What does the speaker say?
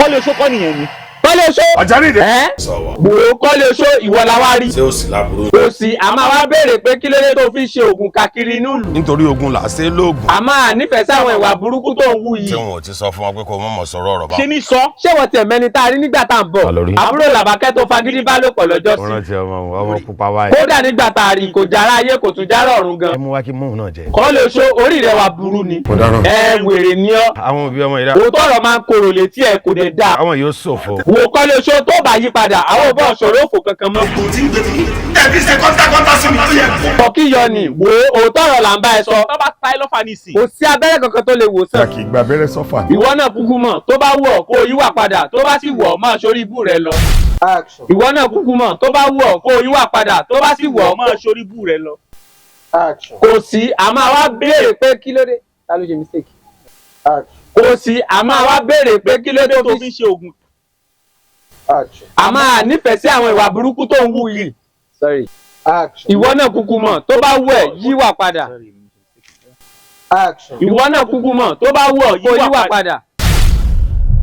Koleoso kọ́ nìyẹn ni. Koleoso. Ọ̀jánìdé. Gbòó Koleoso ìwọ la wá rí. Ṣé o sì láburú? Kò sí, a máa wá béèrè pé kí ló dé tó fi ṣe oògùn káàkiri inú ìlú. Nítorí ogun là ṣe lóògùn. A máa nífẹ̀ẹ́ sáwọn ìwà burúkú tó ń wù yìí. Ṣé wọn ò ti sọ fún wa pé kó mọ̀ sọ̀rọ̀ ọ̀rọ̀ bá? Ṣé ní sọ? Ṣé wọ́n tiẹ̀ mẹ́ni tá a rí nígbà tá à ń bọ̀? Àbúrò Làbákẹ́ tó fagídí bá lò pọ̀ lọ́jọ́ sí. Ọ̀rọ̀ ti ọmọ pupa wáyé. Kódà nígbà tá a rí kò jára ayé kò tún jára ọ̀run gan. Ẹ mú wá kí mú náà jẹ. Koleoso orí rẹ̀ wà burú ni. Kò dáràn. Wèrè ni ọ́. Àwọn òbí ọmọ ìdá. Òótọ́ ọ̀rọ̀ máa ń korò létí ẹ̀ kò dé dáa. Àwọn yóò ṣòfò. Wo Koleoso tó bá yí padà àwọn ò bọ̀ sọ̀rọ̀ òfò kankan mọ́. Ẹbí ṣe kọ́ńtà sí mi tó yẹ kó. Kọ̀kíyọ ni wo òótọ́ ọ̀rọ̀ là ń bá ẹ sọ. Tó bá ta ẹ lọ́fà nísìn. Kò sí abẹ́rẹ́ kankan tó lè wò sàn. Kì í gba abẹ́rẹ́ sọ́fà ni. Ìwọ náà kúkú mọ̀ tó bá wù ọ́ kó o yíwà padà tó bá sì wù ọ́ máa sórí ibú rẹ lọ. Ìwọ náà kúkú mọ̀ tó bá wù ọ́ kó o yíwà padà tó bá sì wù ọ́ máa sórí ibú rẹ lọ. Kò sí a máa wá béèrè pé kí ló dé ta ló ṣe mistake. Kò sí a máa wá béèrè pé kí ló dé tó fi ṣe oògùn. A máa nífẹ̀ẹ́ sí àwọn ìwà burúkú tó ń wù yìí. Ìwọ náà kúkú mọ̀ tó bá wù ẹ́ yíwà padà. Ìwọ náà kúkú mọ̀ tó bá wù ọ́ kó yíwà padà.